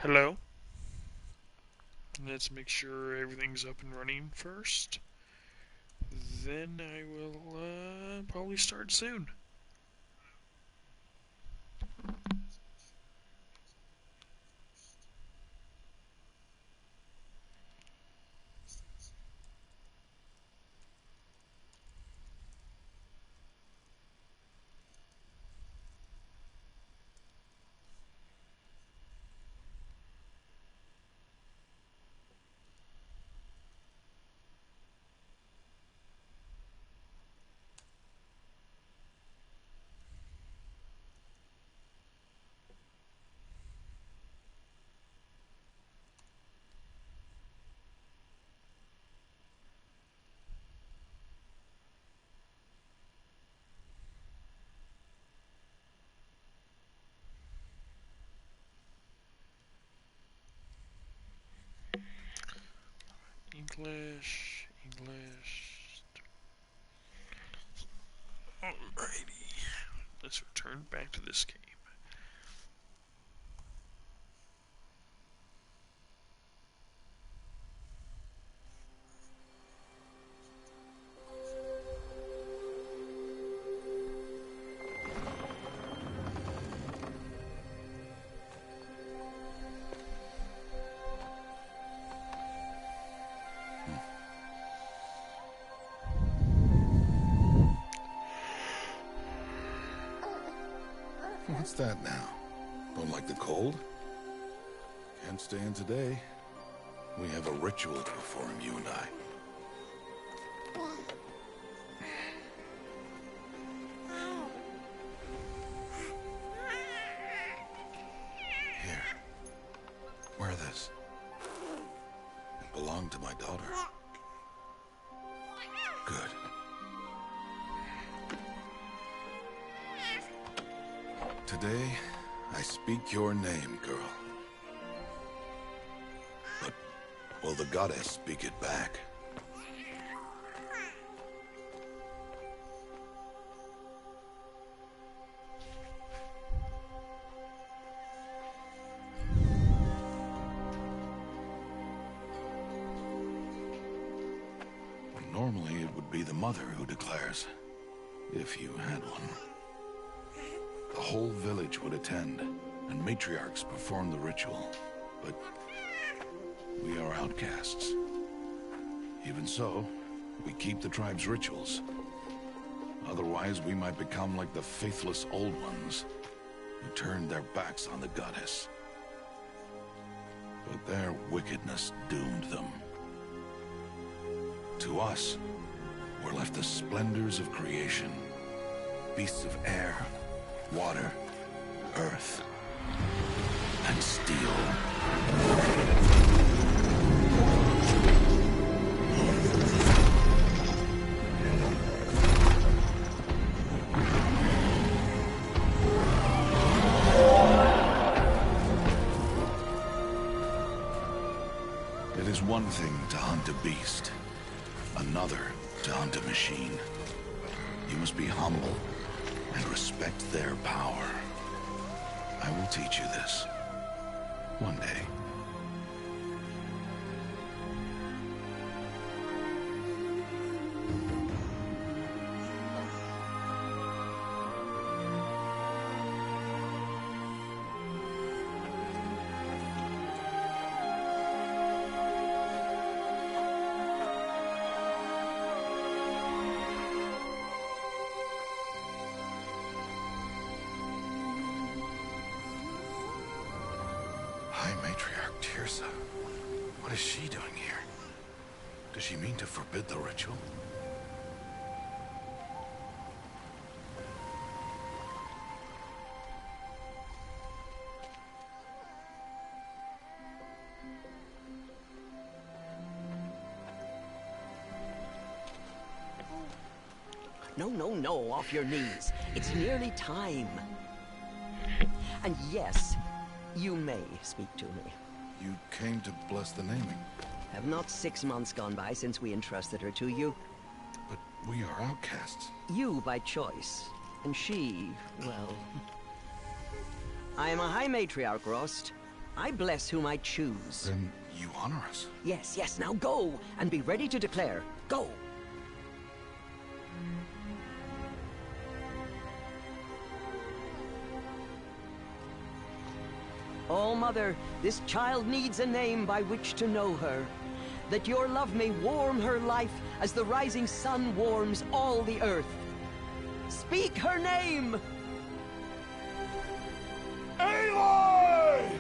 Hello. Let's make sure everything's up and running first. Then I will probably start soon. English, English. Alrighty. Let's return back to this game. What's that now? Don't like the cold? Can't stay in today. We have a ritual to perform, you and I. Here. Wear this. It belonged to my daughter. Good. Today, I speak your name, girl. But will the goddess speak it back? Normally, it would be the mother who declares, if you had one. The whole village would attend, and matriarchs perform the ritual. But we are outcasts. Even so, we keep the tribe's rituals. Otherwise, we might become like the faithless old ones, who turned their backs on the goddess. But their wickedness doomed them. To us, were left the splendors of creation, beasts of air, water, earth, and steel. It is one thing to hunt a beast, another to hunt a machine. You must be humble and respect their power. I will teach you this. One day. High Matriarch Teersa. What is she doing here? Does she mean to forbid the ritual? No, no, no, off your knees. It's nearly time. And yes, you may speak to me. You came to bless the naming. Have not 6 months gone by since we entrusted her to you? But we are outcasts. You by choice, and she, well... I am a High Matriarch, Rost. I bless whom I choose. Then you honor us. Yes, yes, now go, and be ready to declare. Go! Oh, Mother, this child needs a name by which to know her. That your love may warm her life as the rising sun warms all the earth. Speak her name! Aloy!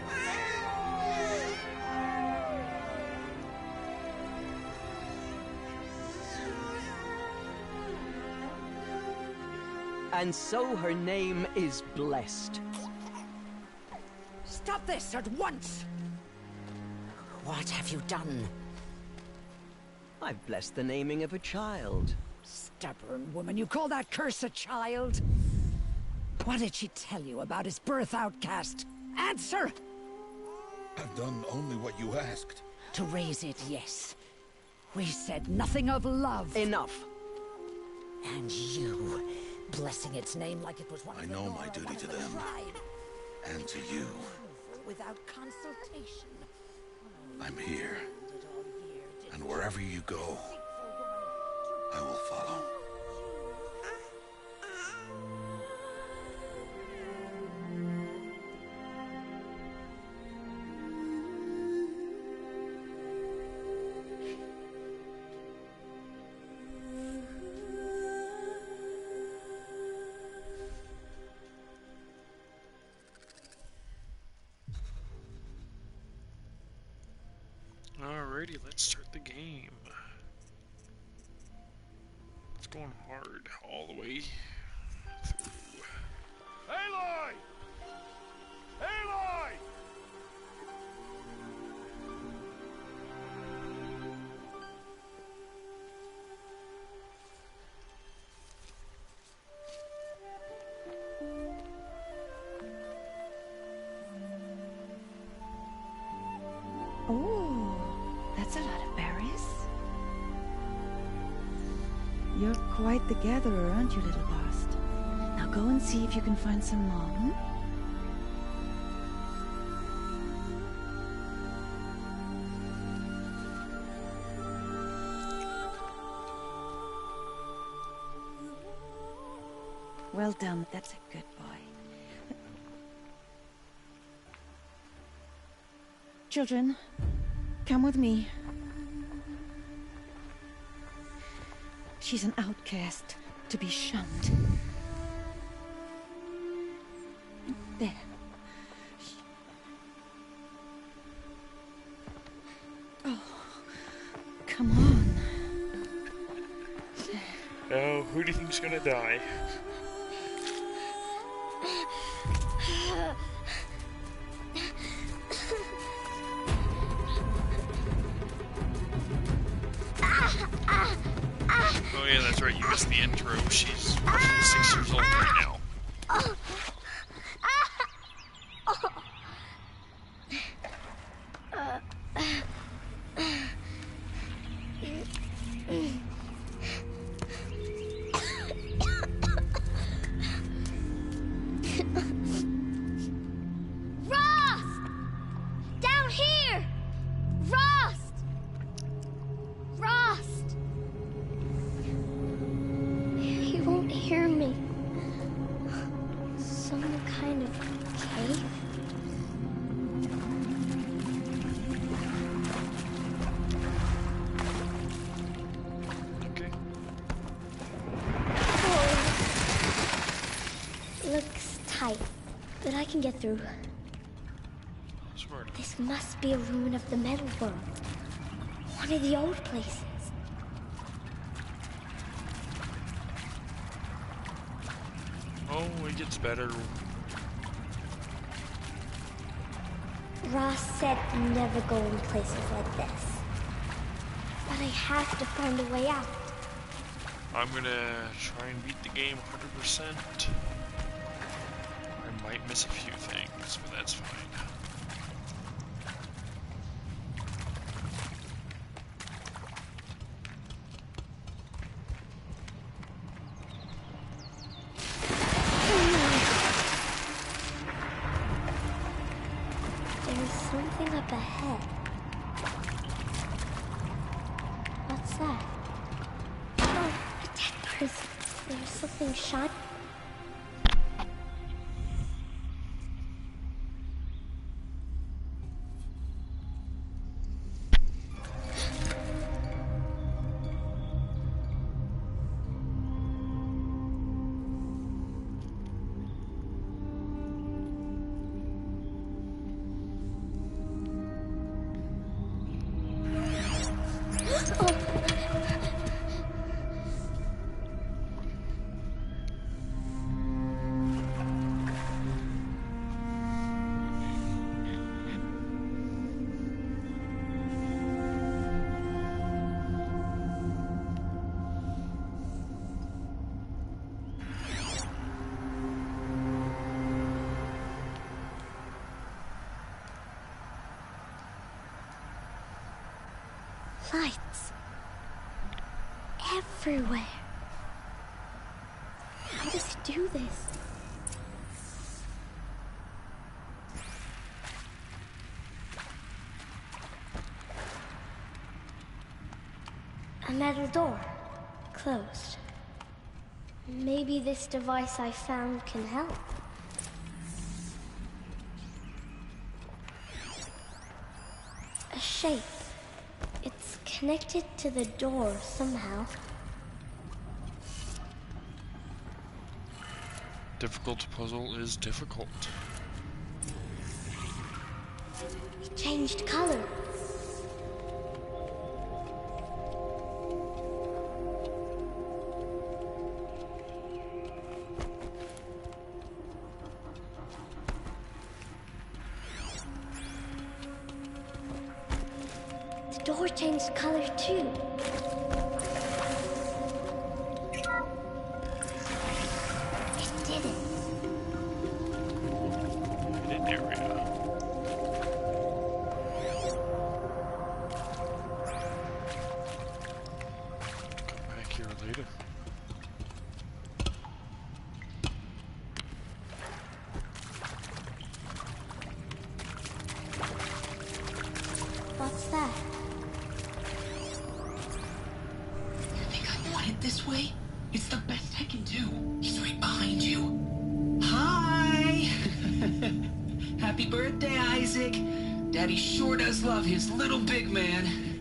And so her name is blessed. Stop this at once! What have you done? I've blessed the naming of a child. Stubborn woman, you call that curse a child? What did she tell you about his birth, outcast? Answer! I've done only what you asked. To raise it, yes. We said nothing of love. Enough. And you, blessing its name like it was one I of the know Nora, my duty one of to the them. tribe. And to you. Without consultation. I'm here. Did all year, did And wherever you go, I will follow. Alrighty, let's start the game. It's going hard all the way through. Aloy! Aloy! Oh, that's a lot of berries. You're quite the gatherer, aren't you, little Bast? Now go and see if you can find some more, hmm? Well done, that's a good boy. Children, come with me. She's an outcast, to be shunned. There. Oh, come on. Oh, who do you think's gonna die? Oh yeah, that's right, you missed the intro. She's roughly 6 years old right now. Rost! Down here! Rost! Rost! He won't hear me. Some kind of cave? Okay. Oh. Looks tight, but I can get through. Smart. This must be a ruin of the metal world. One of the old places. Oh, it gets better. Ross said never go in places like this. But I have to find a way out. I'm gonna try and beat the game 100%. I might miss a few things, but that's fine. There's What's that? Oh, a dead person. There's something shiny. Lights. Everywhere. How does he do this? A metal door. Closed. Maybe this device I found can help. A shape. It's connected to the door somehow. Difficult puzzle is difficult. It changed color. The door changed color too. It did it. Hidden area. Come back here later. What's that? You think I want it this way? It's the best I can do. He's right behind you. Hi! Happy birthday, Isaac. Daddy sure does love his little big man.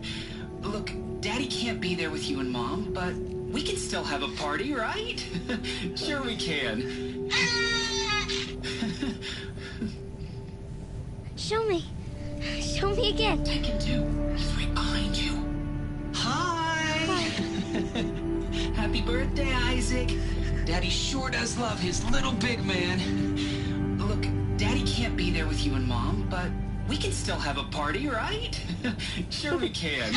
Look, Daddy can't be there with you and Mom, but we can still have a party, right? Sure we can. Show me. Show me again. I can do. He's right behind you. Hi! Happy birthday, Isaac. Daddy sure does love his little big man. Look, Daddy can't be there with you and Mom, but we can still have a party, right? Sure we can.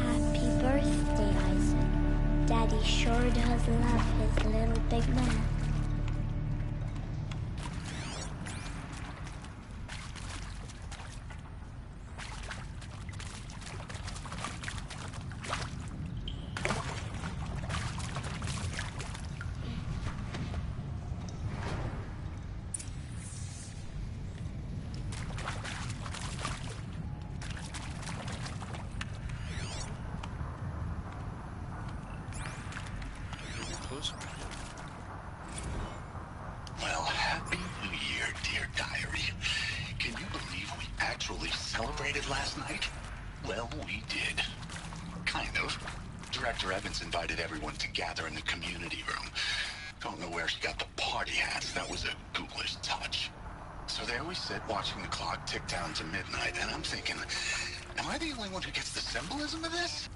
Happy birthday, Isaac. Daddy sure does love his little big man. Well, happy New Year, dear diary. Can you believe we actually celebrated last night? Well, we did. Kind of. Director Evans invited everyone to gather in the community room. Don't know where she got the party hats. That was a ghoulish touch. So there we sit, watching the clock tick down to midnight, and I'm thinking, am I the only one who gets the symbolism of this?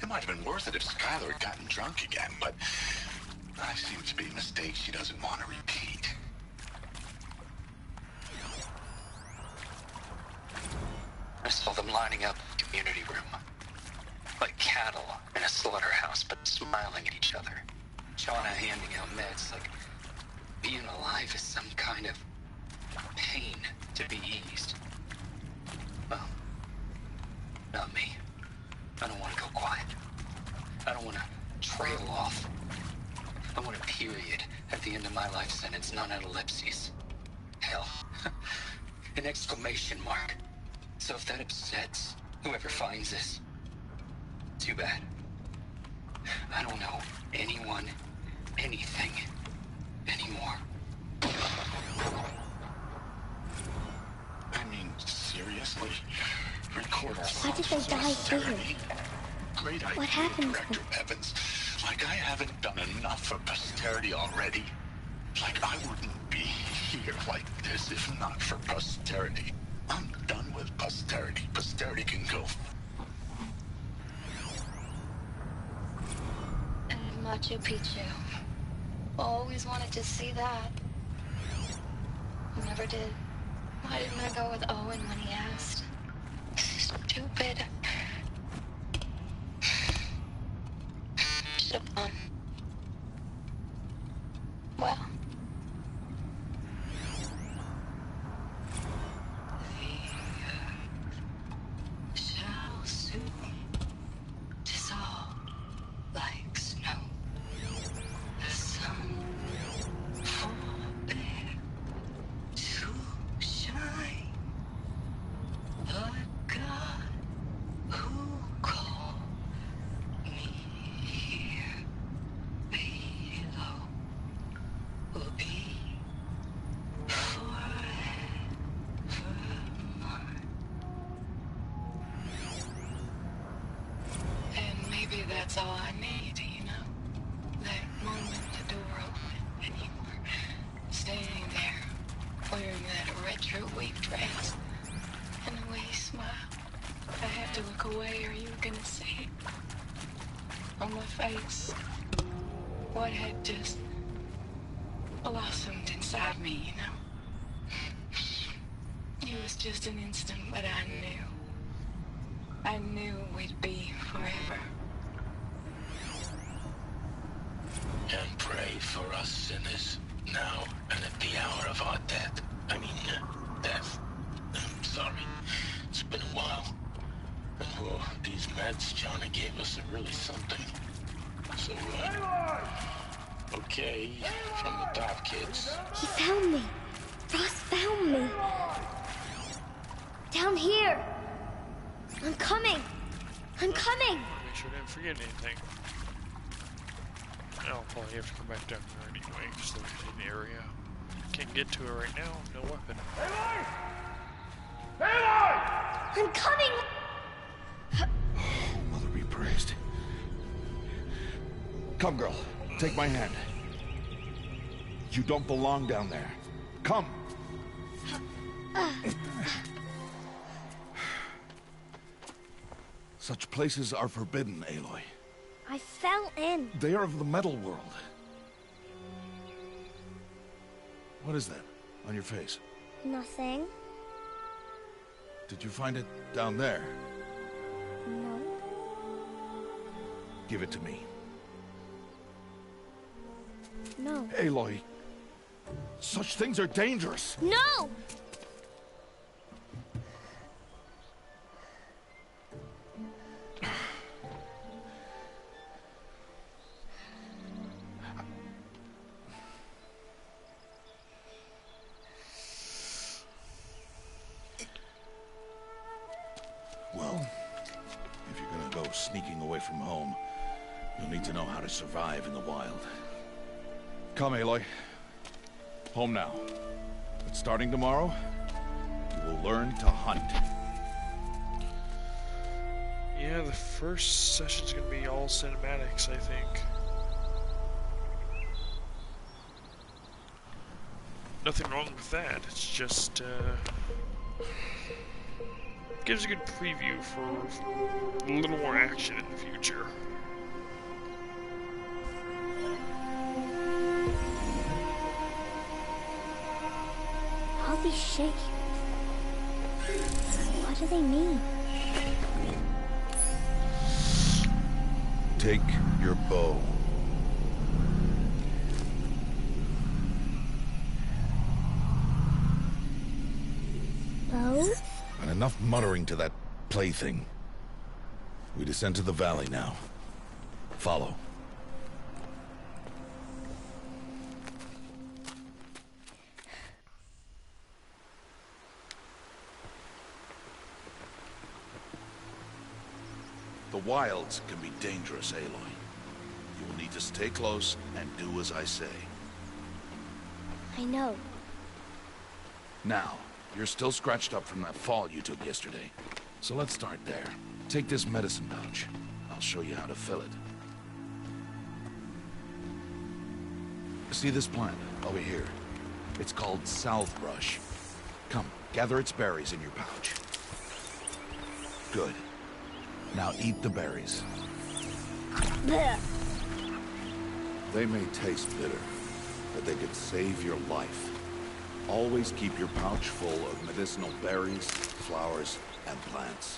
It might have been worth it if Skylar had gotten drunk again, but I seem to be a mistake she doesn't want to repeat. I saw them lining up in the community room. Like cattle in a slaughterhouse, but smiling at each other. Shauna handing out meds like being alive is some kind of pain to be eased. Well, not me. I don't want to go quiet. I don't want to trail off. I want a period at the end of my life sentence, not an ellipses. Hell, an exclamation mark. So if that upsets whoever finds this, Too bad. I don't know anyone, anything, anymore. I mean, seriously? Record us. Why did they die here? Great idea, What happened to Director Evans. Like I haven't done enough for posterity already. Like I wouldn't be here like this if not for posterity. I'm done with posterity. Posterity can go. And Machu Picchu. Always wanted to see that. Never did. Why didn't I go with Owen when he asked? Stupid. Should have gone. Well. Shall soon dissolve like snow. The sun forbear to shine. The God who called me here below will be forever mine. And maybe that's all I need, you know? That moment the door opened and you were standing there wearing that retro weave dress and the way you smiled. I had to look away or you were gonna see it on my face. What had just blossomed inside me, you know? It was just an instant, but I knew. I knew we'd be forever. And pray for us sinners, now and at the hour of our death. Death. I'm sorry. It's been a while. Oh, these meds Johnny gave us are really something. So, okay, from the top, kids. He found me. Ross found me. Down here. I'm coming. I'm coming. Make sure I didn't forget anything. I'll probably have to come back down there anyway, because there's an area. Can't get to it right now, no weapon. I'm coming. Mother be praised. Come, girl. Take my hand. You don't belong down there. Come. Such places are forbidden, Aloy. I fell in. They are of the metal world. What is that on your face? Nothing. Did you find it down there? No. Give it to me. No. Aloy, such things are dangerous. No! Well, if you're gonna go sneaking away from home, you'll need to know how to survive in the wild. Come, Aloy. Home now. But starting tomorrow, you will learn to hunt. Yeah, the first session's gonna be all cinematics, I think. Nothing wrong with that, it's just, gives a good preview for a little more action in the future. All these shapes. What do they mean? Take your bow. Bow? And enough muttering to that plaything. We descend to the valley now. Follow. The wilds can be dangerous, Aloy. You will need to stay close and do as I say. I know. Now, you're still scratched up from that fall you took yesterday. So let's start there. Take this medicine pouch. I'll show you how to fill it. See this plant over here? It's called salvebrush. Come, gather its berries in your pouch. Good. Now eat the berries. Blech. They may taste bitter, but they could save your life. Always keep your pouch full of medicinal berries, flowers, and plants.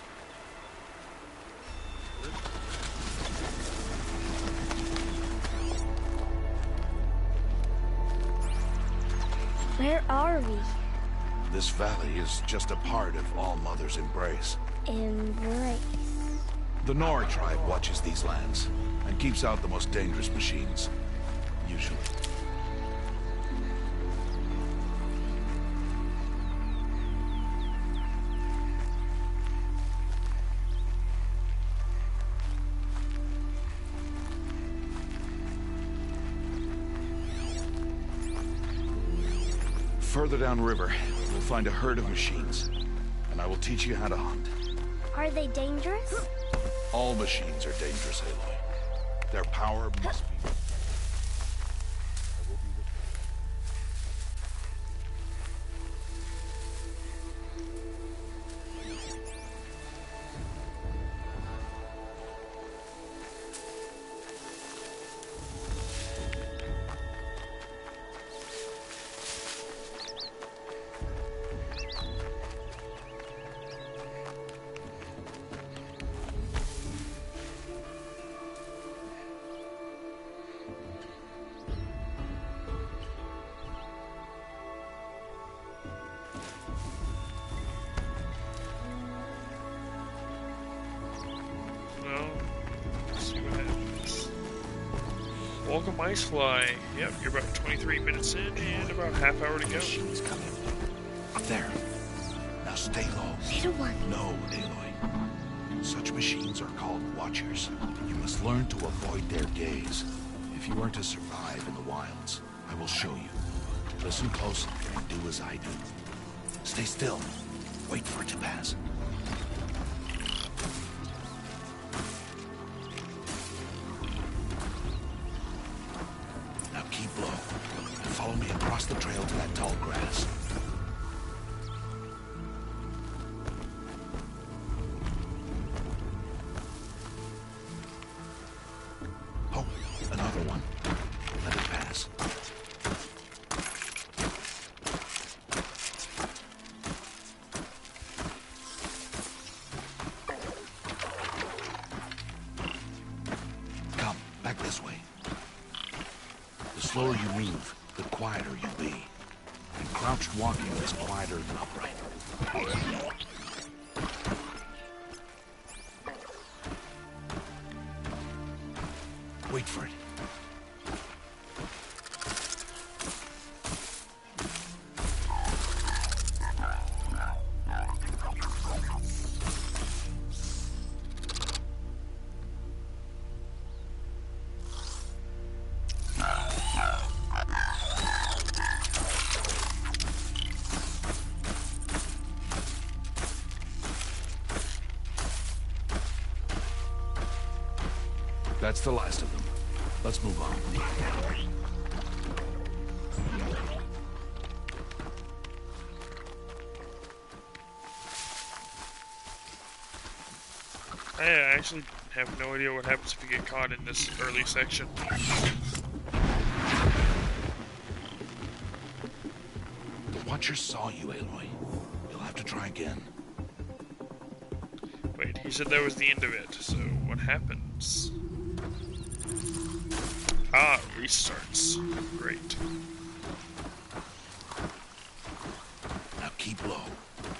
Where are we? This valley is just a part of All Mother's embrace. Embrace. The Nora tribe watches these lands and keeps out the most dangerous machines. Usually. Further downriver, you'll find a herd of machines, and I will teach you how to hunt. Are they dangerous? All machines are dangerous, Aloy. Their power must be... Welcome, Icefly. Yep, you're about 23 minutes in and about half hour to go. Machines coming. Up there. Now stay low. Little one. No, Aloy. Such machines are called Watchers. You must learn to avoid their gaze. If you are to survive in the wilds, I will show you. Listen close and do as I do. Stay still. Wait for it to pass. Now keep low and follow me across the trail to that tall grass. Oh, another one. Let it pass. Come, back this way. The slower you move, the quieter you'll be. And crouched walking is quieter than upright. Wait for it. That's the last of them. Let's move on. I actually have no idea what happens if you get caught in this early section. The Watcher saw you, Aloy. You'll have to try again. Wait, he said that was the end of it, so what happens? Ah, restarts. Great. Now keep low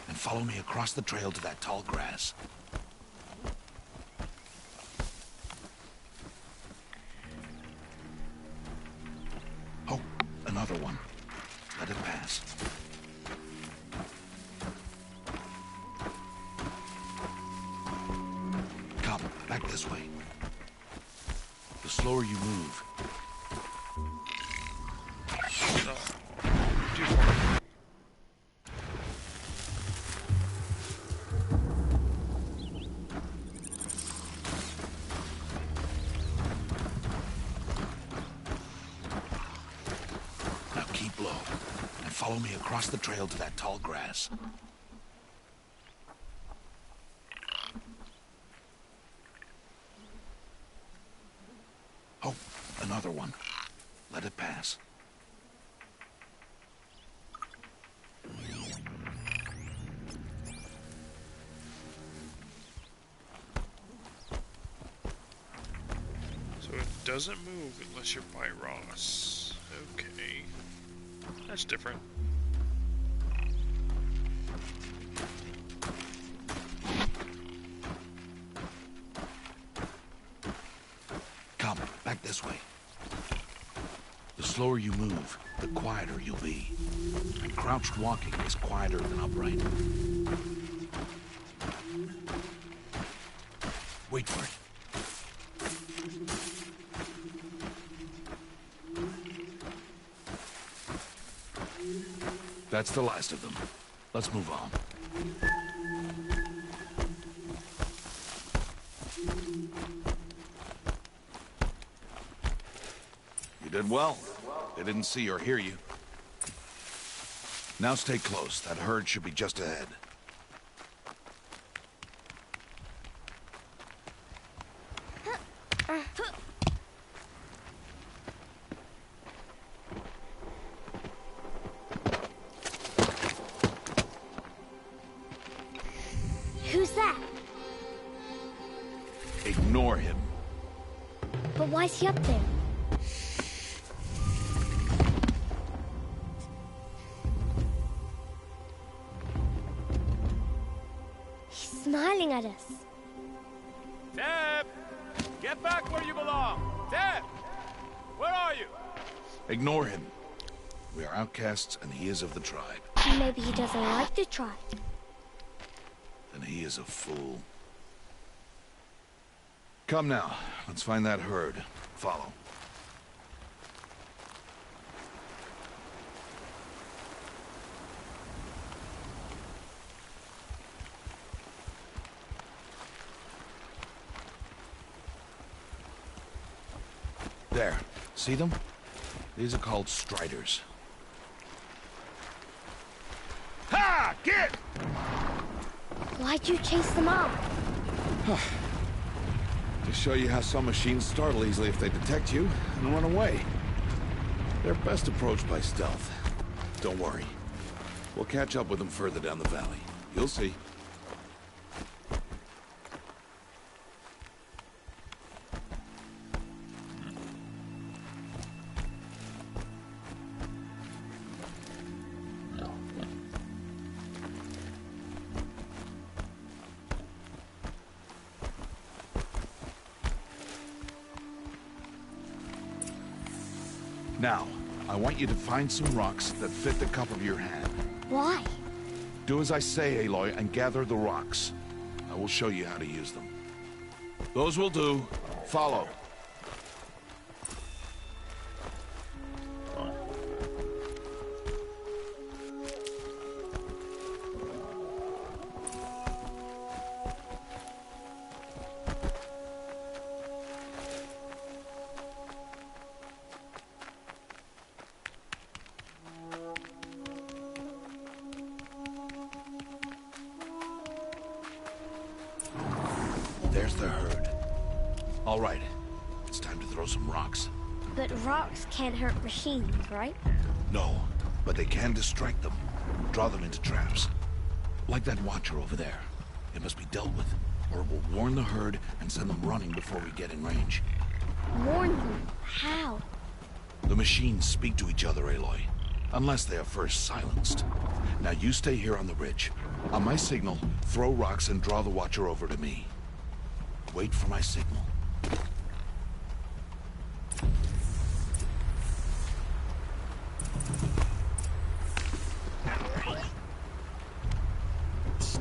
and follow me across the trail to that tall grass. Oh, another one. Let it pass. Come, back back this way. The slower you move, No. Too far. now keep low and follow me across the trail to that tall grass. Oh, another one. Let it pass. So it doesn't move unless you're by Ross. Okay. That's different. Come, back this way. The slower you move, the quieter you'll be. And crouched walking is quieter than upright. Wait for it. That's the last of them. Let's move on. You did well. They didn't see or hear you. Now stay close. That herd should be just ahead. Who's that? Ignore him. But why's he up there? He's smiling at us. Teb! Get back where you belong! Teb! Where are you? Ignore him. We are outcasts, and he is of the tribe. Maybe he doesn't like the tribe. Then he is a fool. Come now, let's find that herd. Follow. There. See them? These are called striders. Ha! Get! Why'd you chase them off? To show you how some machines startle easily if they detect you and run away. They're best approached by stealth. Don't worry. We'll catch up with them further down the valley. You'll see. Now, I want you to find some rocks that fit the cup of your hand. Why? Do as I say, Aloy, and gather the rocks. I will show you how to use them. Those will do. Follow. There's the herd. All right. It's time to throw some rocks. But rocks can't hurt machines, right? No, but they can distract them. Draw them into traps. Like that watcher over there. It must be dealt with, or it will warn the herd and send them running before we get in range. Warn them? How? The machines speak to each other, Aloy. Unless they are first silenced. Now you stay here on the ridge. On my signal, throw rocks and draw the watcher over to me. Wait for my signal.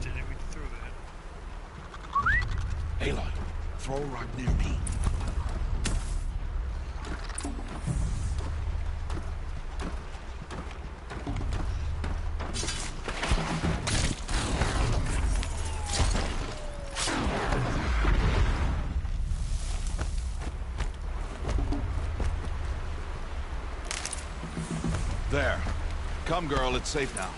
Didn't mean to throw that. Aloy, throw a rock near me. There. Come, girl, it's safe now.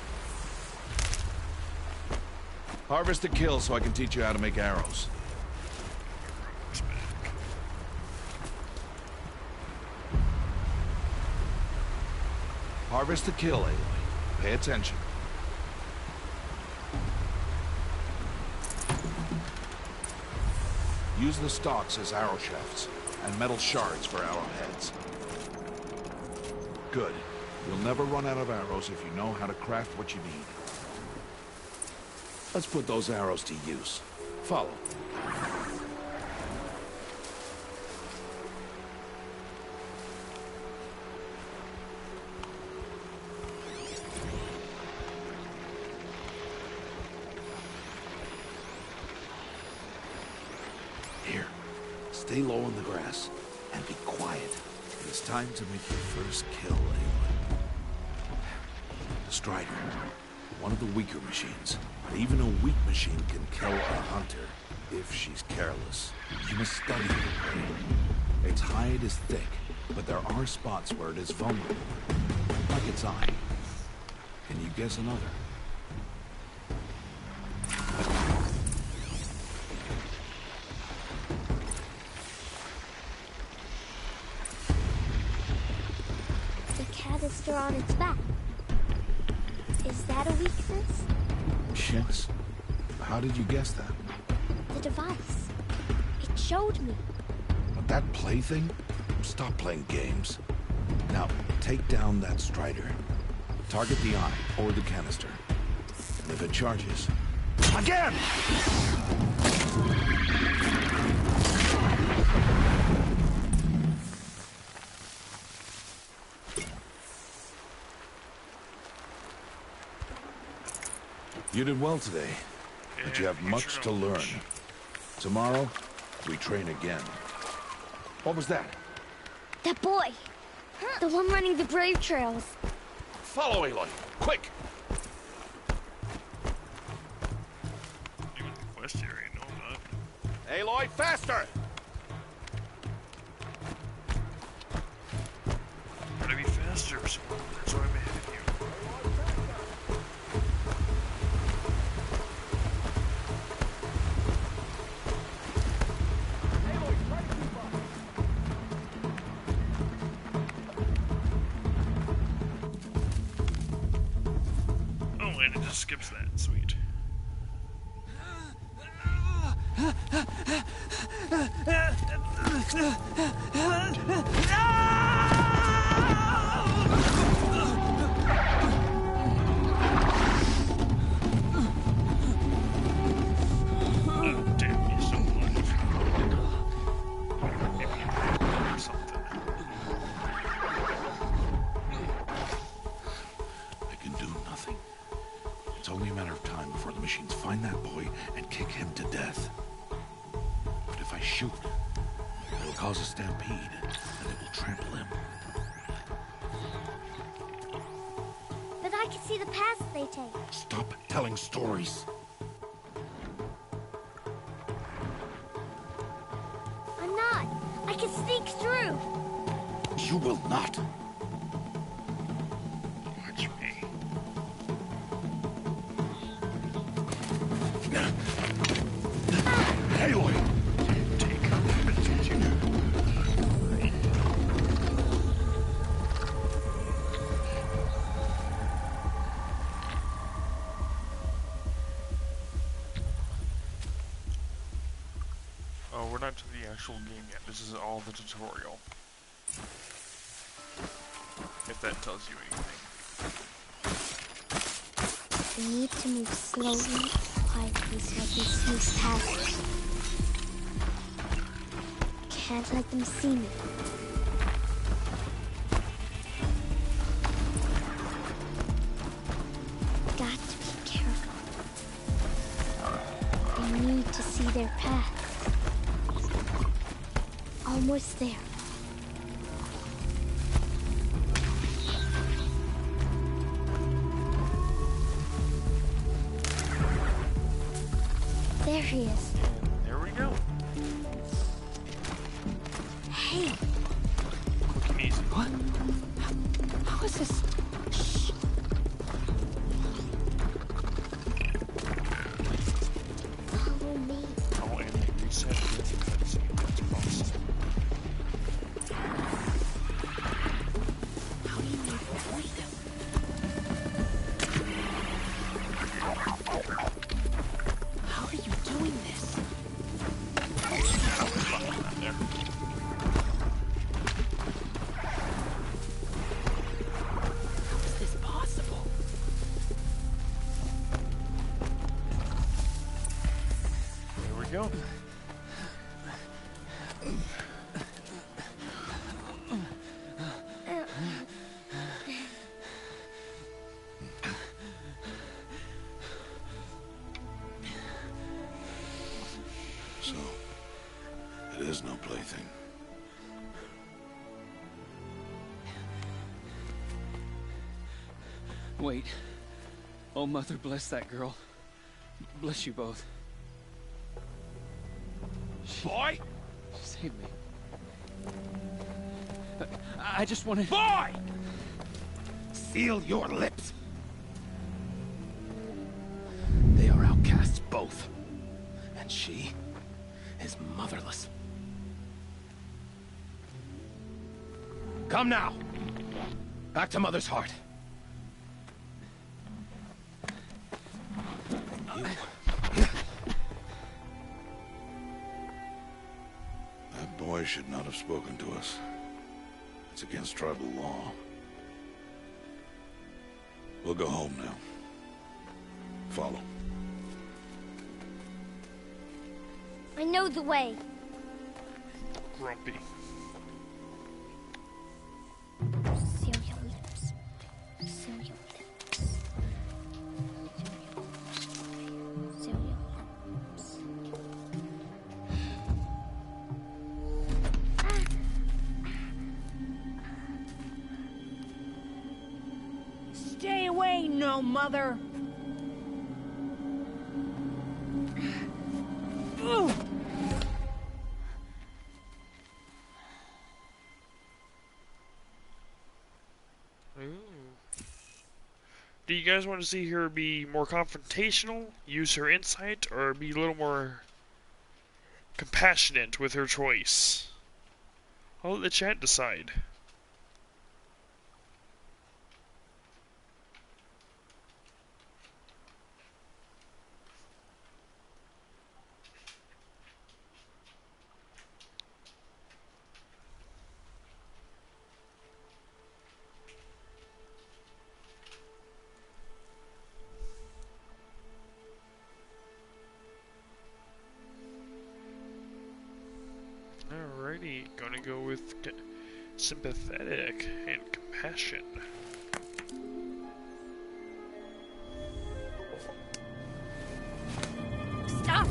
Harvest a kill so I can teach you how to make arrows. Harvest a kill, Aloy. Pay attention. Use the stalks as arrow shafts, and metal shards for arrowheads. Good. You'll never run out of arrows if you know how to craft what you need. Let's put those arrows to use. Follow. Here. Stay low in the grass and be quiet. It's time to make your first kill, Aloy. Strider. One of the weaker machines. But even a weak machine can kill a hunter if she's careless. You must study the prey. Its hide is thick, but there are spots where it is vulnerable. Like its eye. Can you guess another? The canister on its back. Is that a weakness? Yes. How did you guess that? The device. It showed me. But that plaything? Stop playing games. Now, take down that Strider. Target the eye or the canister. And if it charges... Again! You did well today, but you have much to learn. Tomorrow, we train again. What was that? That boy! The one running the brave trails. Follow Aloy, quick! Even the quest area, no I'm not. Aloy, faster! Gotta be faster, so that's why I'm ahead of you. And it just skips that. Sweet. Oh, damn, he's so alive. Maybe or something. I can do nothing. It's only a matter of time before the machines find that boy and kick him to death. But if I shoot, it'll cause a stampede, and it will trample him. But I can see the paths they take. Stop telling stories. I'm not. I can sneak through. You will not. Watch me. Aloy! Take her weapons with you. Oh, we're not to the actual game yet. This is all the tutorial. If that tells you anything. We need to move slowly, quietly, so I can sneak past them. Can't let them see me. Got to be careful. I need to see their paths. Almost there. There he is. There we go. Hey, Quick and easy. What? How is this? Shh. follow me. Oh, and they reset the cutscene. That's awesome. How do you know avoid them? How are you doing this? Not there. How is this possible? There we go. So, it is no plaything. Wait. Oh, Mother, bless that girl. Bless you both. Boy! Save me. I just wanted... Boy! Seal your lips. They are outcasts, both. And she is motherless. Come now. Back to Mother's heart. That boy should not have spoken to us. It's against tribal law. We'll go home now. Follow. I know the way. Grumpy. Seal your lips. Seal your lips. Seal your lips. Stay away, no mother. Ooh. Ooh. Do you guys want to see her be more confrontational, use her insight, or be a little more compassionate with her choice? I'll let the chat decide. Alrighty, gonna go with sympathetic and compassion. Stop!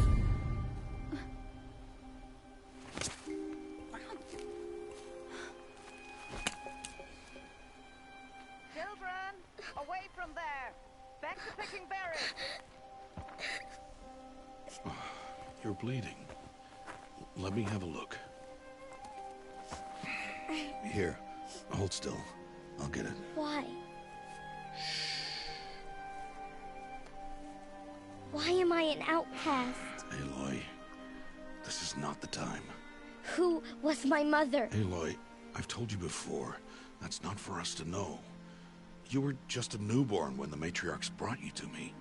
Children, away from there! Back to picking berries! You're bleeding. Let me have a look. Here, hold still. I'll get it. Why? Why am I an outcast? Aloy, this is not the time. Who was my mother? Aloy, I've told you before, that's not for us to know. You were just a newborn when the matriarchs brought you to me.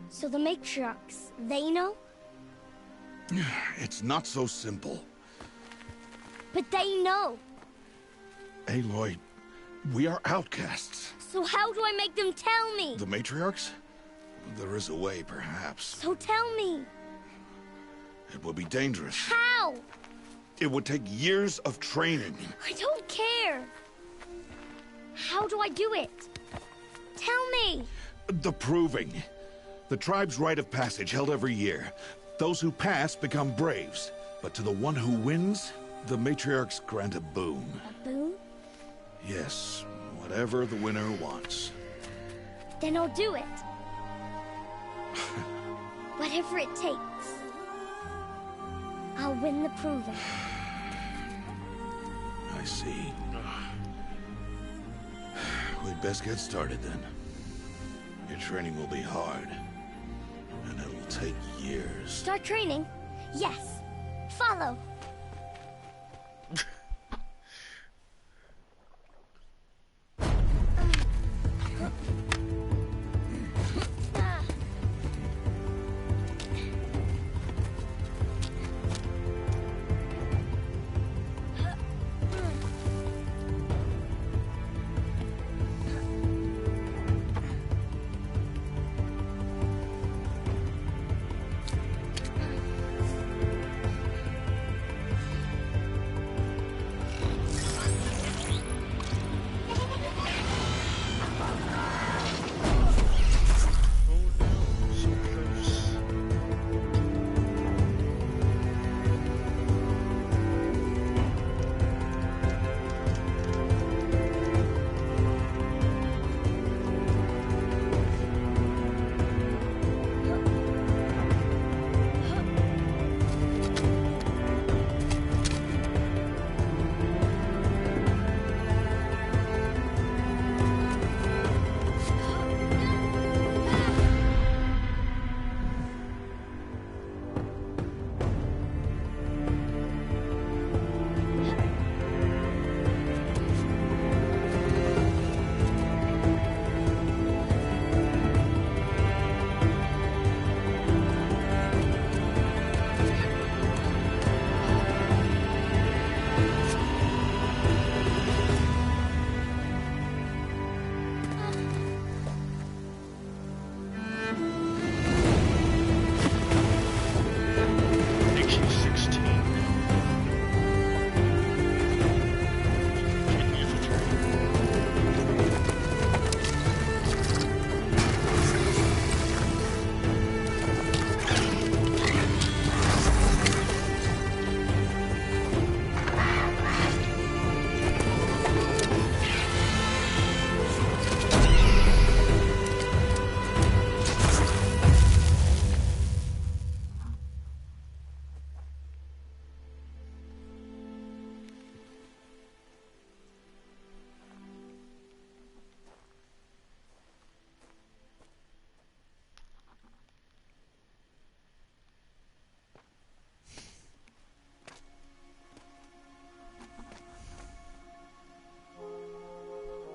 So the matriarchs, they know? It's not so simple. But they know. Aloy, we are outcasts. So how do I make them tell me? The matriarchs? There is a way, perhaps. So tell me. It would be dangerous. How? It would take years of training. I don't care. How do I do it? Tell me. The proving. The tribe's rite of passage held every year. Those who pass become braves. But to the one who wins, The matriarchs grant a boon. A boon? Yes, whatever the winner wants. Then I'll do it. Whatever it takes. I'll win the proving. I see. We'd best get started then. Your training will be hard, and it will take years. Start training? Yes. Follow.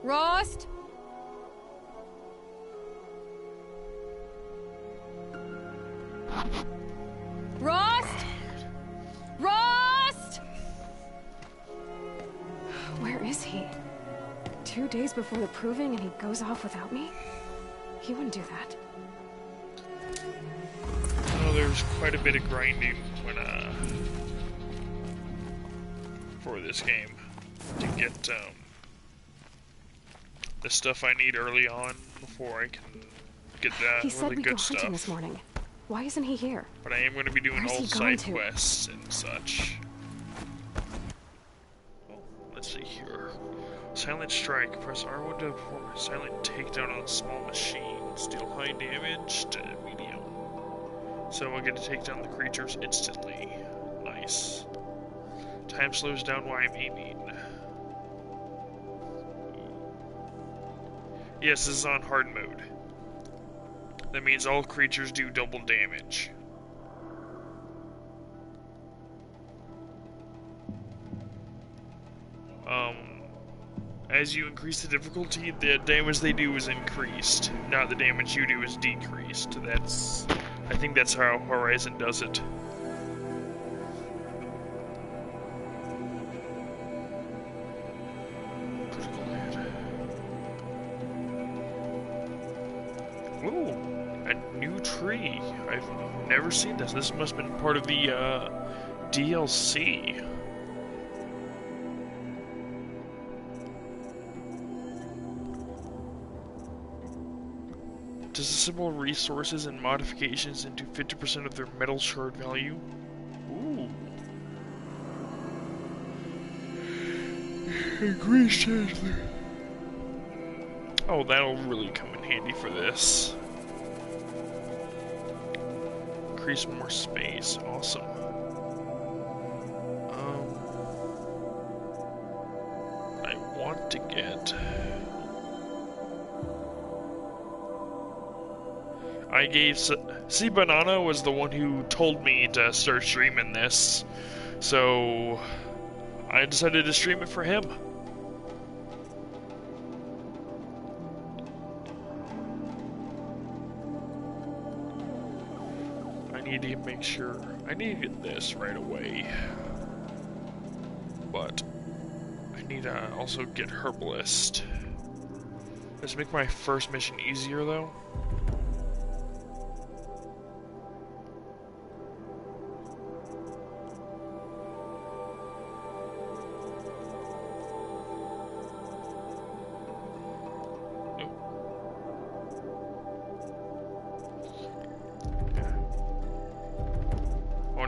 Rost? Rost? Rost? Where is he? 2 days before the proving and he goes off without me? He wouldn't do that. I know there's quite a bit of grinding when, for this game to get, the stuff I need early on before I can get that He said really we'd good go hunting stuff. this morning. Why isn't he here? But I am going to be doing Where's all he side gone to? quests and such. Oh, let's see here. Silent strike. Press R1 to perform a silent takedown on small machines. Deal high damage to medium. So I get to take down the creatures instantly. Nice. Time slows down while I'm aiming. Yes, this is on hard mode. That means all creatures do double damage. As you increase the difficulty, the damage they do is increased, not the damage you do is decreased. I think that's how Horizon does it. Ooh, a new tree. I've never seen this. This must have been part of the DLC. Disassemble resources and modifications into 50% of their metal shard value. Ooh. Oh, that'll really come in handy for this. Increase more space. Awesome. I want to get... I gave... See, Banana was the one who told me to start streaming this. So... I decided to stream it for him. I need to make sure... I need to get this right away. But... I need to also get Herbalist. Does it make my first mission easier, though?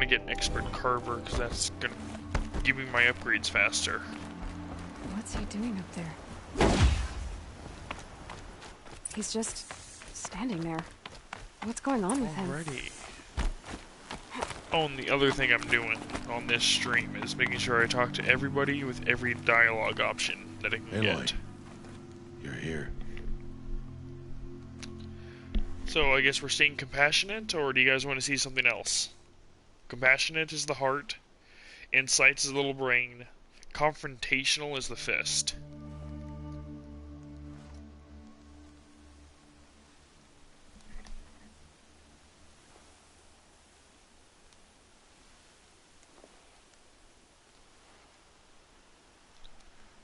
Get an expert carver because that's gonna give me my upgrades faster. What's he doing up there? He's just standing there. What's going on with him? Alrighty. Oh, and the other thing I'm doing on this stream is making sure I talk to everybody with every dialogue option that I can get. You're here. So I guess we're staying compassionate, or do you guys want to see something else? Compassionate is the heart, insights is the little brain, confrontational is the fist.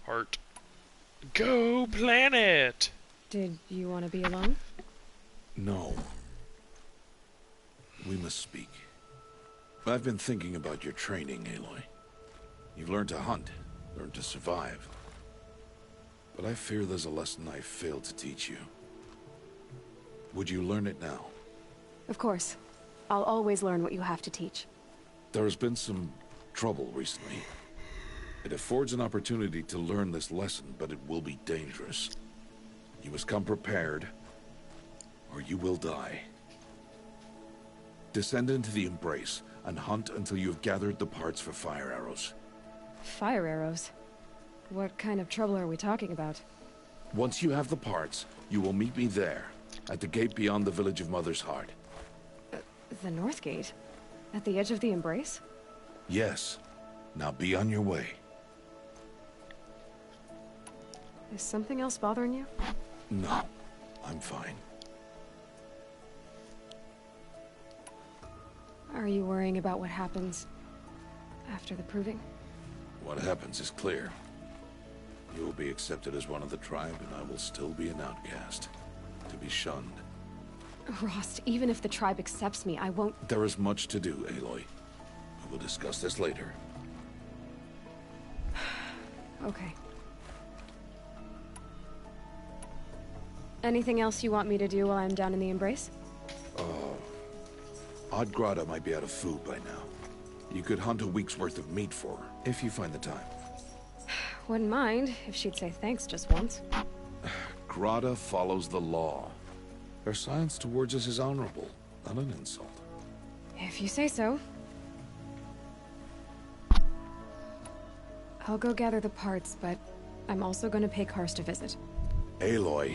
Heart. Go planet! Did you want to be alone? No. We must speak. I've been thinking about your training, Aloy. You've learned to hunt, learned to survive. But I fear there's a lesson I failed to teach you. Would you learn it now? Of course. I'll always learn what you have to teach. There has been some trouble recently. It affords an opportunity to learn this lesson, but it will be dangerous. You must come prepared, or you will die. Descend into the Embrace, and hunt until you have gathered the parts for fire arrows. Fire arrows? What kind of trouble are we talking about? Once you have the parts, you will meet me there, at the gate beyond the village of Mother's Heart. The North Gate? At the edge of the Embrace? Yes. Now be on your way. Is something else bothering you? No, I'm fine. Are you worrying about what happens after the proving? What happens is clear. You will be accepted as one of the tribe, and I will still be an outcast, to be shunned. Rost, even if the tribe accepts me, I won't... There is much to do, Aloy. We will discuss this later. Okay. Anything else you want me to do while I'm down in the Embrace? Odgrada might be out of food by now. You could hunt a week's worth of meat for her, if you find the time. Wouldn't mind if she'd say thanks just once. Grada follows the law. Her science towards us is honorable, not an insult. If you say so. I'll go gather the parts, but I'm also going to pay Karst a visit. Aloy,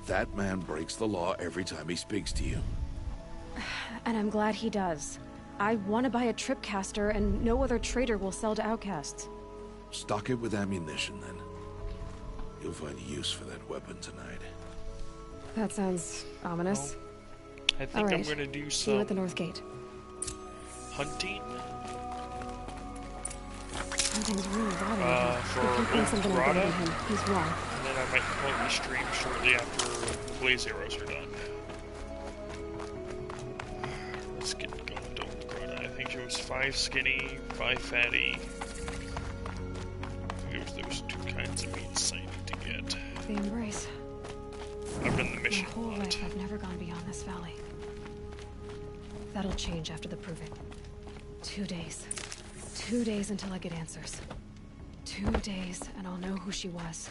that man breaks the law every time he speaks to you. And I'm glad he does. I want to buy a tripcaster, and no other trader will sell to outcasts. Stock it with ammunition, then. You'll find use for that weapon tonight. That sounds ominous. I think I'm gonna do See you some at the North Gate. hunting. Something's really bothering him. For If you think something Grada, happened to him, he's wrong. And then I might probably stream shortly after the blaze arrows are done. Let's get going to Old Grada. I think it was 5 skinny, 5 fatty. I think it was those 2 kinds of meats I need to get. The Embrace. I've done the mission My whole a lot. life, I've never gone beyond this valley. That'll change after the proving. 2 days. 2 days until I get answers. 2 days, and I'll know who she was.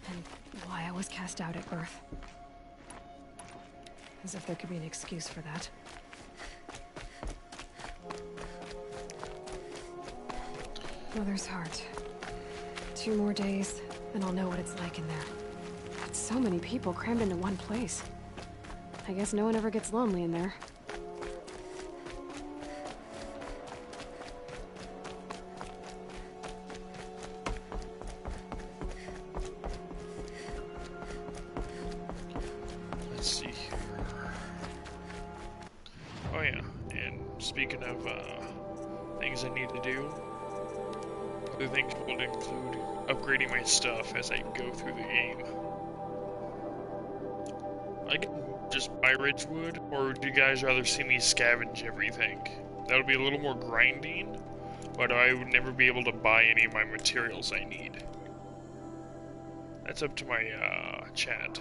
And why I was cast out at birth. As if there could be an excuse for that. Mother's heart. 2 more days, and I'll know what it's like in there. It's so many people crammed into one place. I guess no one ever gets lonely in there. Let's see here. Oh yeah, and speaking of things I need to do, other things will include upgrading my stuff as I go through the game. I can just buy Ridgewood, or would you guys rather see me scavenge everything? That would be a little more grinding, but I would never be able to buy any of my materials I need. That's up to my chat.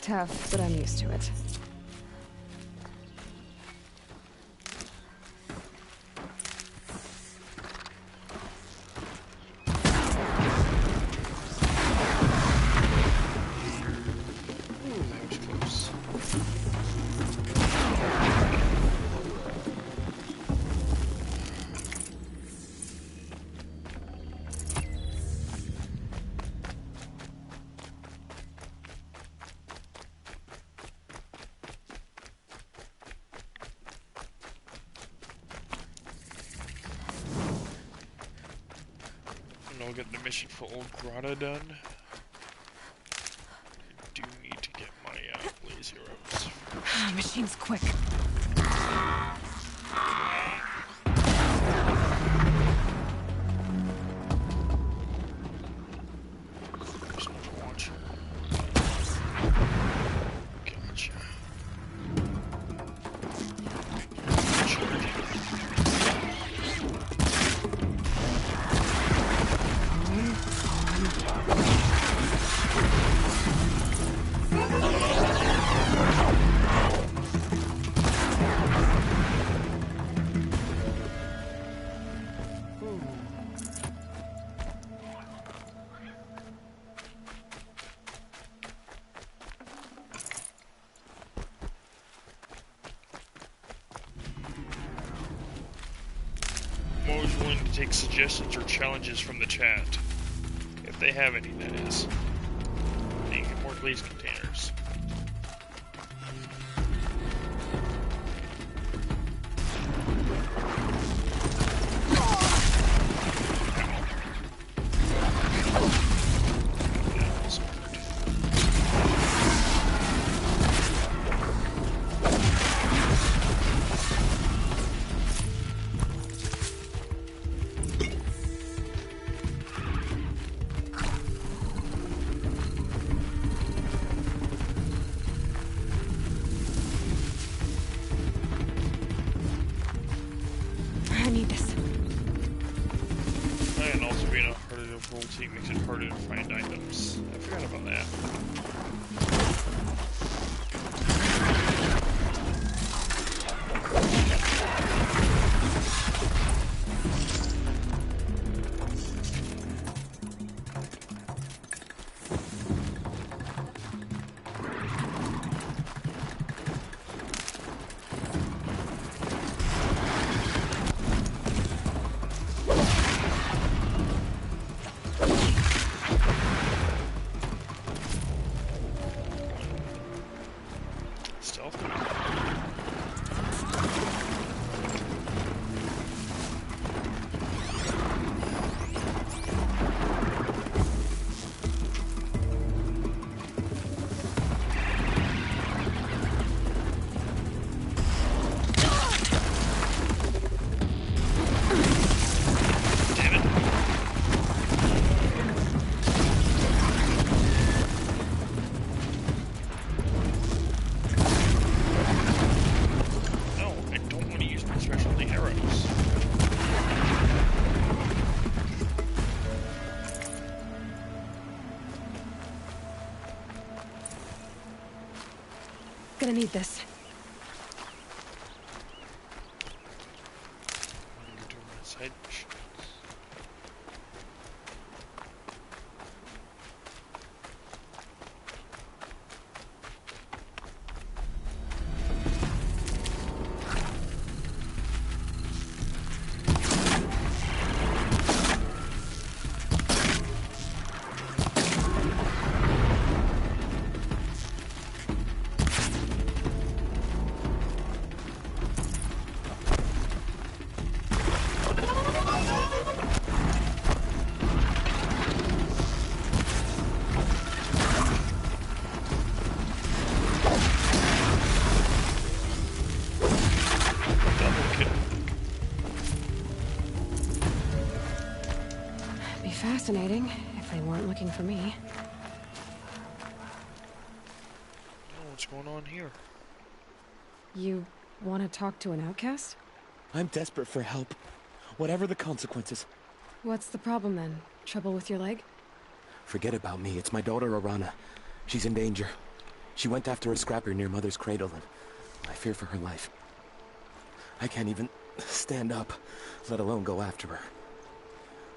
Tough, but I'm used to it. I'll get the mission for Old Grotto done. I do need to get my Blaze Heroes first. Machine's quick. I'm always willing to take suggestions or challenges from the chat. If they have any, that is. They get more Blaze containers. Makes it harder to find items. I forgot about that. Gonna need this. I'm doing my side missions. Fascinating, if they weren't looking for me. Oh, what's going on here? You want to talk to an outcast? I'm desperate for help, whatever the consequences. What's the problem then? Trouble with your leg? Forget about me, it's my daughter Arana. She's in danger. She went after a scrapper near Mother's cradle, and I fear for her life. I can't even stand up, let alone go after her.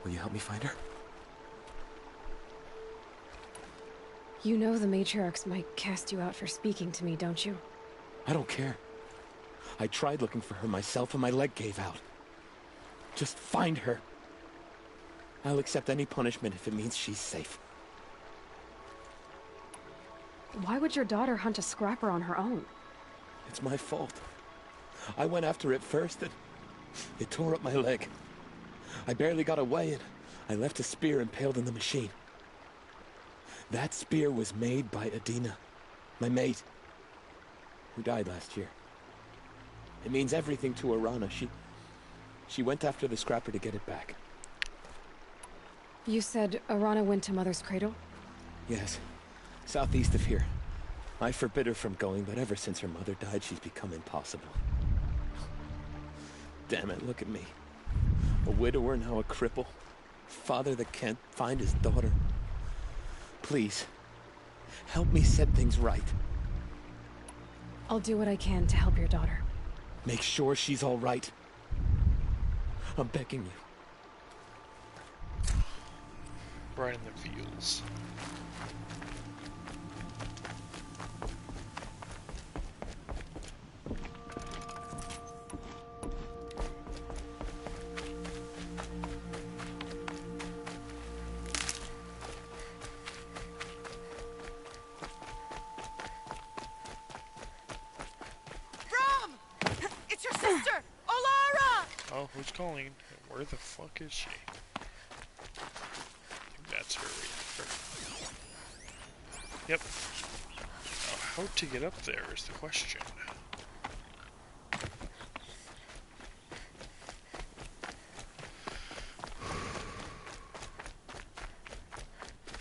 Will you help me find her? You know the matriarchs might cast you out for speaking to me, don't you? I don't care. I tried looking for her myself and my leg gave out. Just find her. I'll accept any punishment if it means she's safe. Why would your daughter hunt a scrapper on her own? It's my fault. I went after it first and it tore up my leg. I barely got away and I left a spear impaled in the machine. That spear was made by Adina, my mate, who died last year. It means everything to Arana. She went after the scrapper to get it back. You said Arana went to Mother's cradle? Yes, southeast of here. I forbid her from going, but ever since her mother died, she's become impossible. Damn it, look at me. A widower, now a cripple. Father that can't find his daughter. Please, help me set things right. I'll do what I can to help your daughter. Make sure she's all right. I'm begging you. Right in the fields. Oh, who's calling? Where the fuck is she? I think that's her right there. Yep. Now, how to get up there is the question.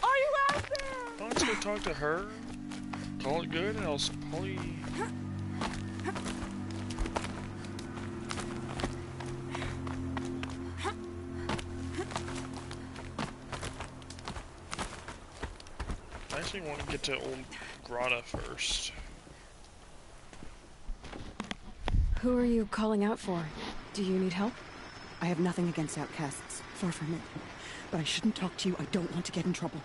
Are you out there? Oh, let's go talk to her. Call it good, and I'll probably... I actually want to get to Old Grata first. Who are you calling out for? Do you need help? I have nothing against outcasts. Far from it. But I shouldn't talk to you. I don't want to get in trouble.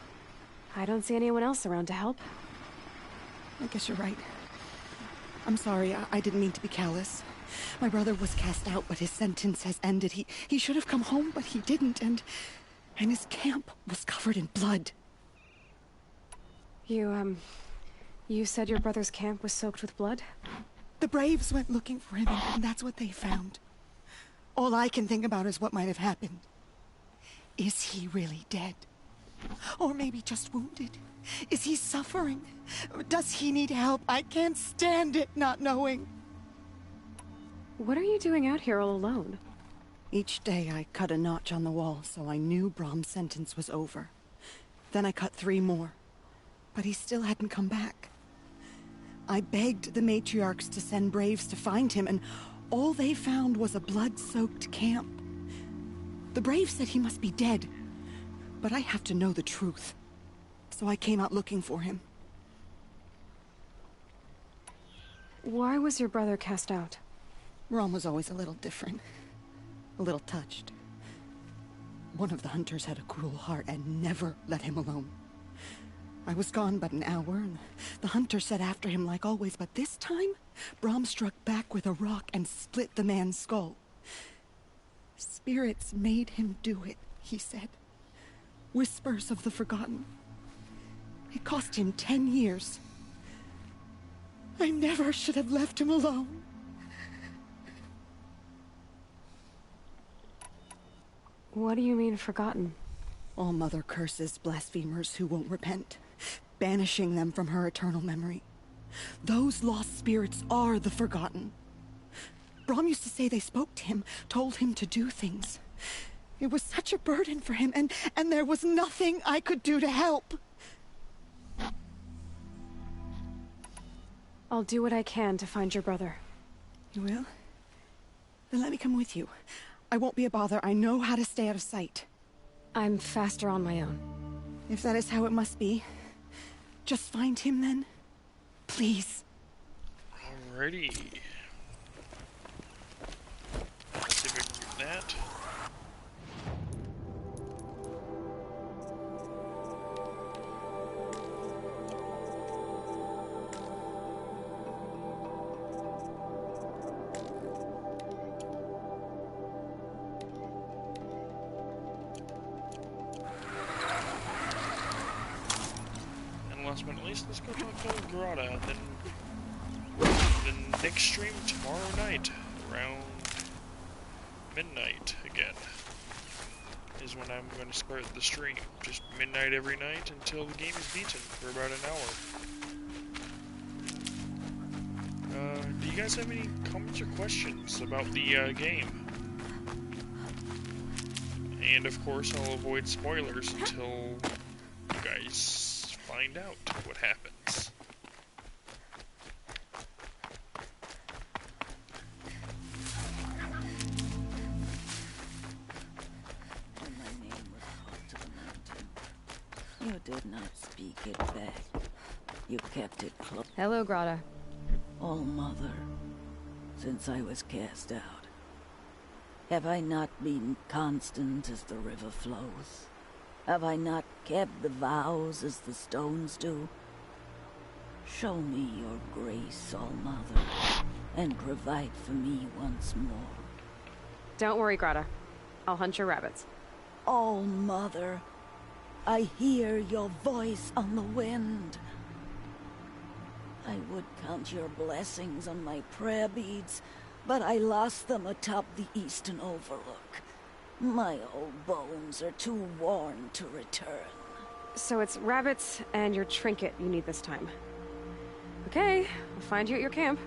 I don't see anyone else around to help. I guess you're right. I'm sorry. I didn't mean to be callous. My brother was cast out, but his sentence has ended. He should have come home, but he didn't, and his camp was covered in blood. You said your brother's camp was soaked with blood? The Braves went looking for him, and that's what they found. All I can think about is what might have happened. Is he really dead? Or maybe just wounded? Is he suffering? Does he need help? I can't stand it not knowing. What are you doing out here all alone? Each day I cut a notch on the wall so I knew Brom's sentence was over. Then I cut 3 more. But he still hadn't come back. I begged the matriarchs to send Braves to find him, and all they found was a blood-soaked camp. The Braves said he must be dead, but I have to know the truth. So I came out looking for him. Why was your brother cast out? Rom was always a little different. A little touched. One of the hunters had a cruel heart and never let him alone. I was gone but an hour, and the hunter set after him like always, but this time, Brom struck back with a rock and split the man's skull. Spirits made him do it, he said. Whispers of the forgotten. It cost him 10 years. I never should have left him alone. What do you mean, forgotten? All Mother curses blasphemers who won't repent, banishing them from her eternal memory. Those lost spirits are the forgotten. Brom used to say they spoke to him, told him to do things. It was such a burden for him, and there was nothing I could do to help. I'll do what I can to find your brother. You will? Then let me come with you. I won't be a bother. I know how to stay out of sight. I'm faster on my own. If that is how it must be, just find him then. Please. Alrighty. Let's see if we can do that. Last but not least, let's go talk to Grata, and then the next stream tomorrow night, around midnight again, is when I'm going to start the stream. Just midnight every night until the game is beaten for about an hour. Do you guys have any comments or questions about the game? And of course, I'll avoid spoilers until you guys find out what happens. When my name was called to the mountain, you did not speak it back. You kept it close. Hello, Grata. All Mother, since I was cast out, have I not been constant as the river flows? Have I not kept the vows as the stones do? Show me your grace, All Mother, and provide for me once more. Don't worry, Grata. I'll hunt your rabbits. All Mother, I hear your voice on the wind. I would count your blessings on my prayer beads, but I lost them atop the Eastern Overlook. My old bones are too worn to return. So it's rabbits and your trinket you need this time. Okay, I'll find you at your camp.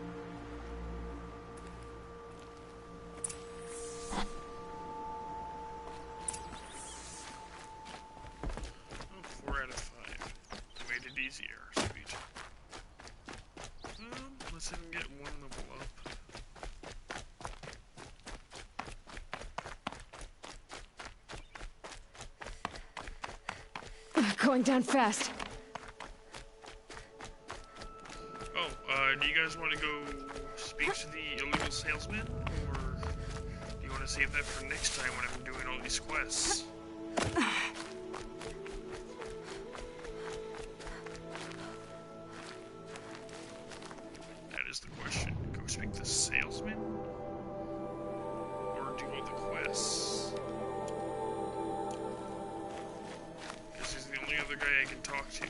Oh, 4 out of 5. Made it easier. Sweet. Let's even get one level up. Going down fast. Oh, do you guys want to go speak to the illegal salesman? Or do you want to save that for next time when I'm doing all these quests? That is the question. Go speak to the salesman? Or do all the quests? This is the only other guy I can talk to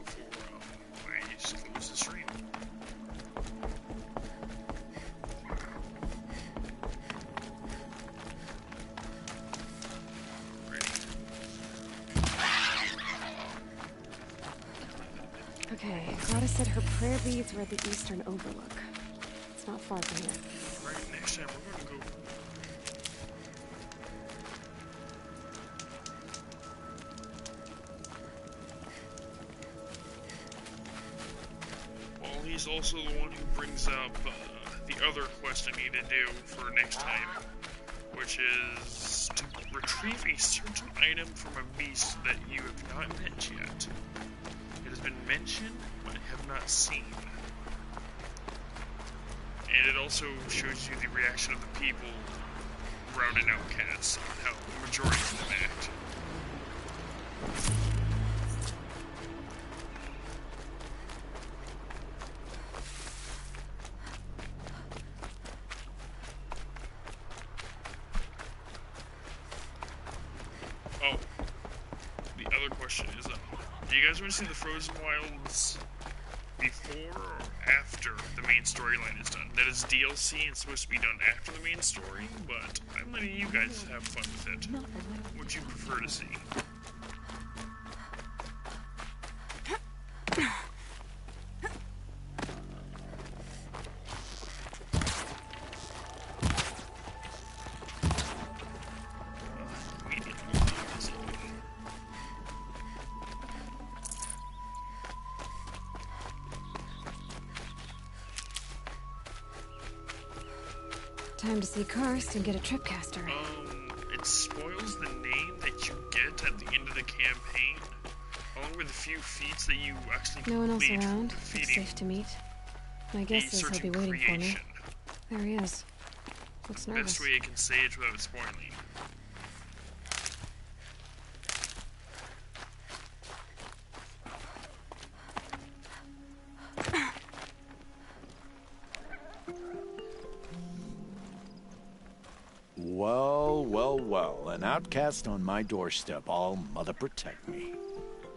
before I just close the stream. Okay, Grata said her prayer beads were at the Eastern Overlook. It's not far from here. Right, next time we're gonna go. Well, he's also the one who brings up the other quest I need to do for next time, which is to retrieve a certain item from a beast that you have not met yet. It has been mentioned, but I have not seen. it also shows you the reaction of the people around an outcast, and how the majority of them act. Oh, the other question is, do you guys want to see the Frozen Wilds before or after the main storyline is done? That is DLC and it's supposed to be done after the main story, but I'm letting you guys have fun with it. What would you prefer to see? Time to see Karst and get a tripcaster. It spoils the name that you get at the end of the campaign, along with a few feats that you actually No one else complete around. It's defeating safe to meet. My guess is he'll be waiting for me. There he is. Looks nervous. Best way I can say it without spoiling. Well, well, well. An outcast on my doorstep. All mother protect me.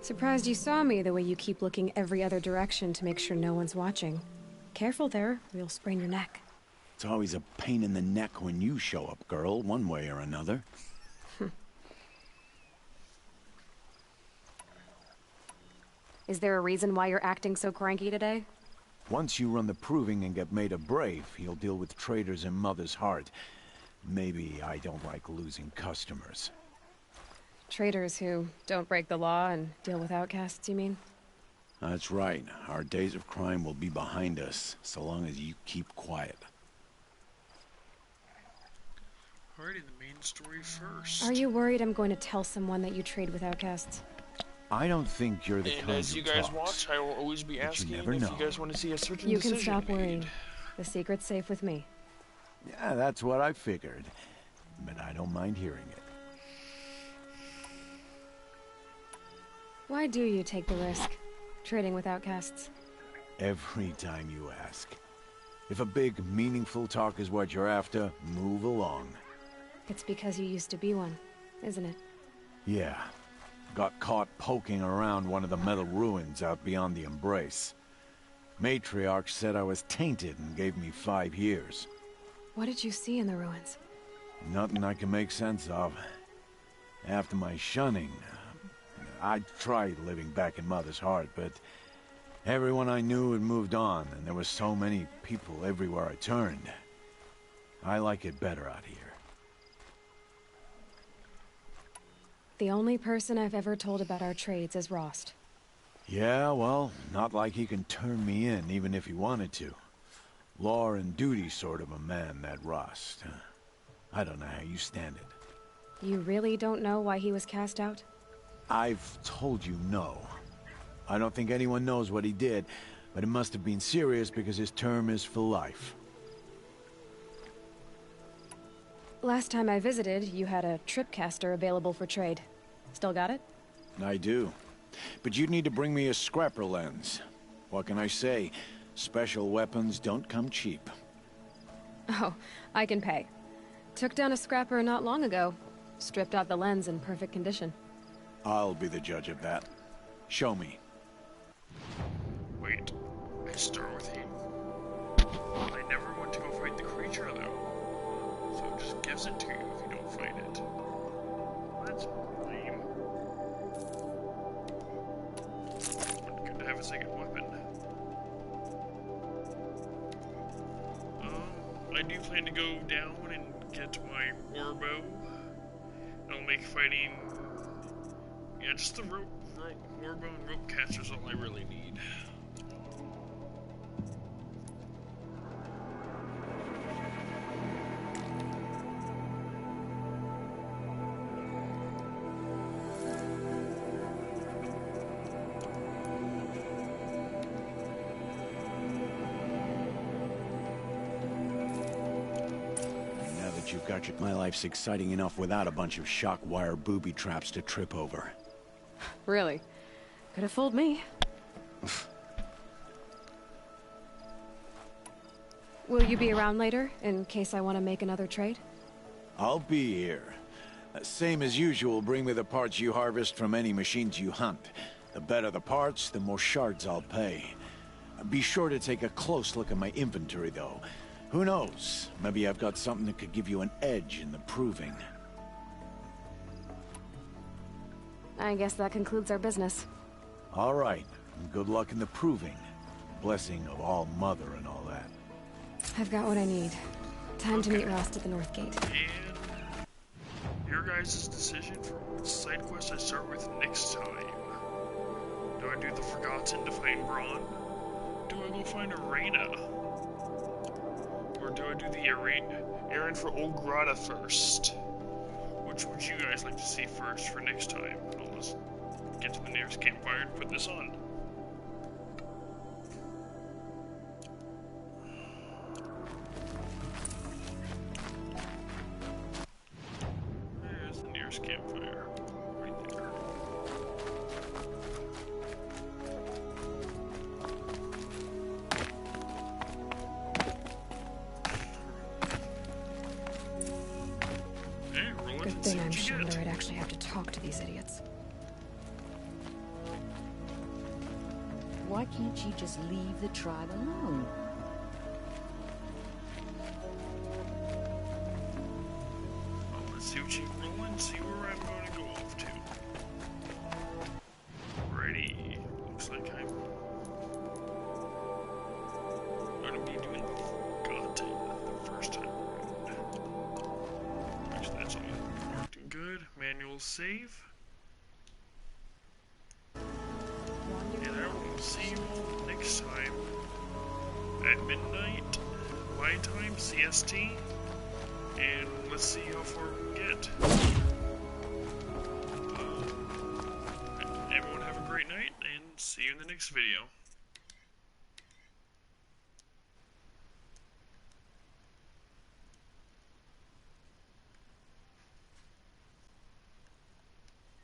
Surprised you saw me the way you keep looking every other direction to make sure no one's watching. Careful there, or you'll sprain your neck. It's always a pain in the neck when you show up, girl, one way or another. Is there a reason why you're acting so cranky today? Once you run the proving and get made a brave, you'll deal with traitors in Mother's Heart. Maybe I don't like losing customers. Traitors who don't break the law and deal with outcasts, you mean? That's right. Our days of crime will be behind us, so long as you keep quiet. Alrighty, the main story first. Are you worried I'm going to tell someone that you trade with outcasts? I don't think you're the And kind as who you guys talks, watch, I will always be but asking you if never know. you guys want to see a certain You decision can stop made. worrying. The secret's safe with me. Yeah, that's what I figured. But I don't mind hearing it. Why do you take the risk, trading with outcasts? Every time you ask. If a big, meaningful talk is what you're after, move along. It's because you used to be one, isn't it? Yeah. Got caught poking around one of the metal ruins out beyond the Embrace. Matriarch said I was tainted and gave me 5 years. What did you see in the ruins? Nothing I can make sense of. After my shunning, I tried living back in Mother's Heart, but everyone I knew had moved on, and there were so many people everywhere I turned. I like it better out here. The only person I've ever told about our trades is Rost. Yeah, well, not like he can turn me in, even if he wanted to. Law and duty sort of a man, that Rost. I don't know how you stand it. You really don't know why he was cast out? I've told you no. I don't think anyone knows what he did, but it must have been serious because his term is for life. Last time I visited, you had a tripcaster available for trade. Still got it? I do. But you'd need to bring me a scrapper lens. What can I say? Special weapons don't come cheap. Oh, I can pay. Took down a scrapper not long ago. Stripped out the lens in perfect condition. I'll be the judge of that. Show me. Wait, I start with him? I never want to go fight the creature, though. So it just gives it to you if you don't fight it. That's lame. Good to have a second weapon. I do plan to go down and get my warbow. I'll make fighting... Yeah, just the warbow and rope catcher is all I really need. you've got my life's exciting enough without a bunch of shock wire booby traps to trip over. Really? Could have fooled me. Will you be around later, in case I want to make another trade? I'll be here. Same as usual, bring me the parts you harvest from any machines you hunt. The better the parts, the more shards I'll pay. Be sure to take a close look at my inventory, though. Who knows? Maybe I've got something that could give you an edge in the proving. I guess that concludes our business. All right. Good luck in the proving. Blessing of All Mother and all that. I've got what I need. Time to meet Rost at the North Gate. And your guys' decision for what side quest I start with next time. Do I do the Forgotten to find Braun? Do I go find Arena? Or do I do the errand for Old Grata first? Which would you guys like to see first for next time? Well, let's get to the nearest campfire and put this on. There's the nearest campfire. Right there. Good thing I'm Chandler. I'd actually have to talk to these idiots. Why can't you just leave the tribe alone? Well, let's see what you roll and see where I'm going to go off to. Ready. Looks like I'm going to be doing the Forgotten the first time around. Actually, that's all marked and good. Manual save. And I will see you all next time at midnight, my time, CST. And let's see how far we can get. Everyone have a great night, and see you in the next video.